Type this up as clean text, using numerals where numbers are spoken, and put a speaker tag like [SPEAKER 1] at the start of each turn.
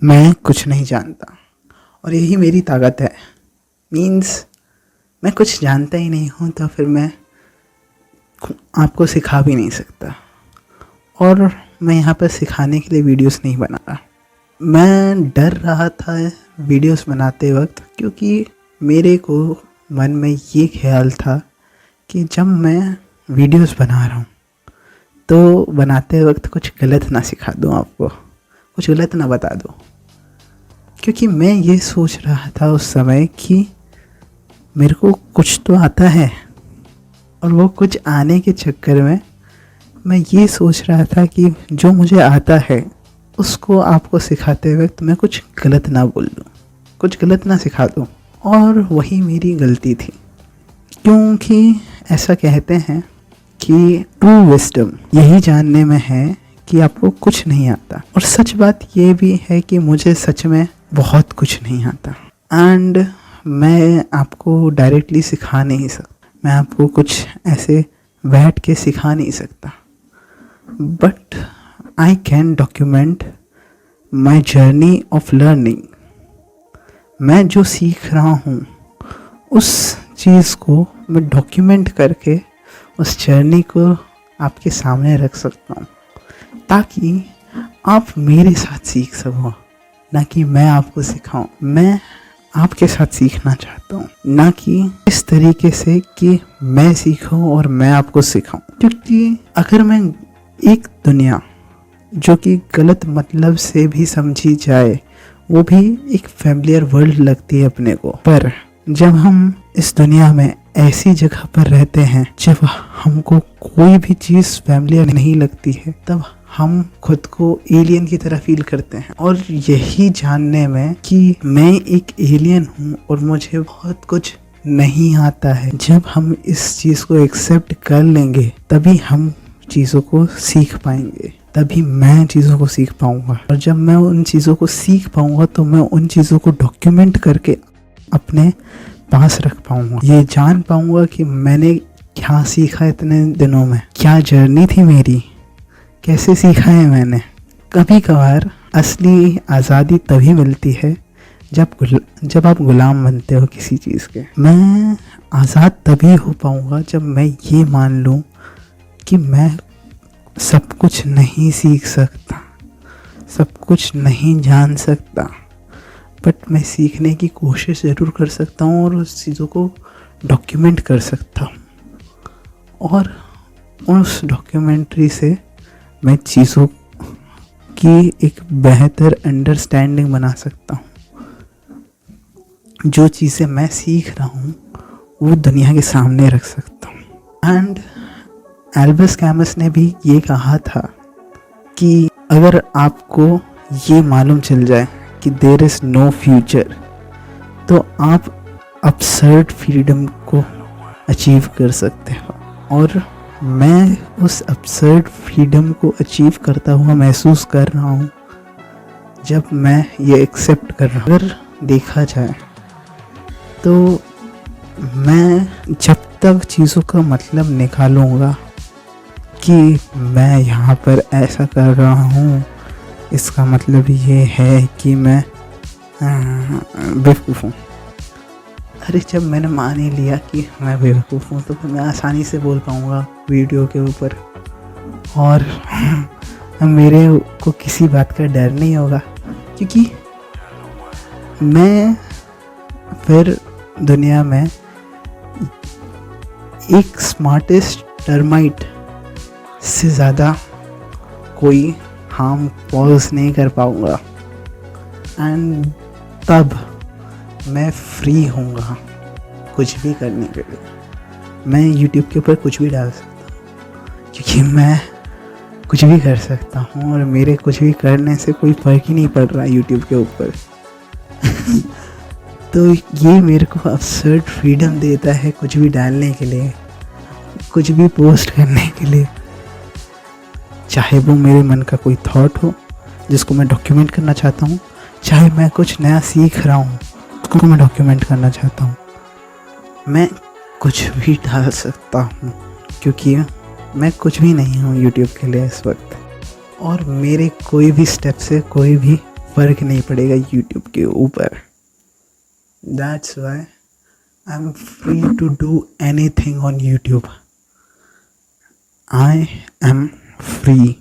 [SPEAKER 1] मैं कुछ नहीं जानता और यही मेरी ताकत है। मीन्स मैं कुछ जानता ही नहीं हूँ तो फिर मैं आपको सिखा भी नहीं सकता, और मैं यहाँ पर सिखाने के लिए वीडियोस नहीं बना रहा। मैं डर रहा था वीडियोस बनाते वक्त, क्योंकि मेरे को मन में ये ख्याल था कि जब मैं वीडियोस बना रहा हूँ तो बनाते वक्त कुछ गलत ना सिखा दूँ, आपको कुछ गलत ना बता दूँ। क्योंकि मैं ये सोच रहा था उस समय कि मेरे को कुछ तो आता है, और वो कुछ आने के चक्कर में मैं ये सोच रहा था कि जो मुझे आता है उसको आपको सिखाते वक्त मैं कुछ गलत ना बोल दूँ, कुछ गलत ना सिखा दूँ। और वही मेरी गलती थी, क्योंकि ऐसा कहते हैं कि ट्रू विजडम यही जानने में है कि आपको कुछ नहीं आता। और सच बात ये भी है कि मुझे सच में बहुत कुछ नहीं आता, एंड मैं आपको डायरेक्टली सिखा नहीं सकता, मैं आपको कुछ ऐसे बैठ के सिखा नहीं सकता। But I can document my journey of learning. मैं जो सीख रहा हूँ उस चीज़ को मैं डॉक्यूमेंट करके उस जर्नी को आपके सामने रख सकता हूँ, ताकि आप मेरे साथ सीख सको, ना कि मैं आपको सिखाऊं। मैं आपके साथ सीखना चाहता हूँ, ना कि इस तरीके से कि मैं सीखूं और मैं आपको सिखाऊं। क्योंकि अगर मैं एक दुनिया जो कि गलत मतलब से भी समझी जाए, वो भी एक फैमिलियर वर्ल्ड लगती है अपने को, पर जब हम इस दुनिया में ऐसी जगह पर रहते हैं जब हमको कोई भी चीज़ फैमिलियर नहीं लगती है, तब हम खुद को एलियन की तरह फील करते हैं। और यही जानने में कि मैं एक एलियन हूँ और मुझे बहुत कुछ नहीं आता है, जब हम इस चीज़ को एक्सेप्ट कर लेंगे तभी हम चीज़ों को सीख पाएंगे, तभी मैं चीज़ों को सीख पाऊँगा। और जब मैं उन चीज़ों को सीख पाऊँगा तो मैं उन चीज़ों को डॉक्यूमेंट करके अपने पास रख पाऊँगा। ये जान पाऊँगा कि मैंने क्या सीखा इतने दिनों में, क्या जर्नी थी मेरी, कैसे सीखा है मैंने। कभी कभार असली आज़ादी तभी मिलती है जब आप गुलाम बनते हो किसी चीज़ के। मैं आज़ाद तभी हो पाऊँगा जब मैं ये मान लूँ कि मैं सब कुछ नहीं सीख सकता, सब कुछ नहीं जान सकता, बट मैं सीखने की कोशिश ज़रूर कर सकता हूँ और उस चीज़ों को डॉक्यूमेंट कर सकता हूँ। और उस डॉक्यूमेंट्री से मैं चीज़ों की एक बेहतर अंडरस्टैंडिंग बना सकता हूँ। जो चीज़ें मैं सीख रहा हूँ वो दुनिया के सामने रख सकता हूँ। एंड एल्बस कैमस ने भी ये कहा था कि अगर आपको ये मालूम चल जाए कि देयर इज़ नो फ्यूचर, तो आप अब्सर्ड फ्रीडम को अचीव कर सकते हो। और मैं उस अब्सर्ड फ्रीडम को अचीव करता हुआ महसूस कर रहा हूँ जब मैं ये एक्सेप्ट कर रहा हूँ। अगर देखा जाए तो मैं जब तक चीज़ों का मतलब निकालूंगा कि मैं यहाँ पर ऐसा कर रहा हूँ, इसका मतलब ये है कि मैं बेवकूफ़ हूँ। अरे जब मैंने मान ही लिया कि मैं बेवकूफ़ हूँ तो फिर मैं आसानी से बोल पाऊँगा वीडियो के ऊपर, और मेरे को किसी बात का डर नहीं होगा, क्योंकि मैं फिर दुनिया में एक स्मार्टेस्ट टर्माइट से ज़्यादा कोई हार्म पॉज नहीं कर पाऊँगा। एंड तब मैं फ्री होऊंगा कुछ भी करने के लिए। मैं YouTube के ऊपर कुछ भी डाल सकता हूँ, क्योंकि मैं कुछ भी कर सकता हूँ और मेरे कुछ भी करने से कोई फ़र्क ही नहीं पड़ रहा YouTube के ऊपर। तो ये मेरे को अब्सर्ड फ्रीडम देता है कुछ भी डालने के लिए, कुछ भी पोस्ट करने के लिए, चाहे वो मेरे मन का कोई थॉट हो जिसको मैं डॉक्यूमेंट करना चाहता हूँ, चाहे मैं कुछ नया सीख रहा हूँ उसको मैं डॉक्यूमेंट करना चाहता हूँ। मैं कुछ भी डाल सकता हूँ, क्योंकि मैं कुछ भी नहीं हूँ YouTube के लिए इस वक्त, और मेरे कोई भी स्टेप से कोई भी फ़र्क नहीं पड़ेगा यूट्यूब के ऊपर। That's why I am free to do anything on YouTube. I am free.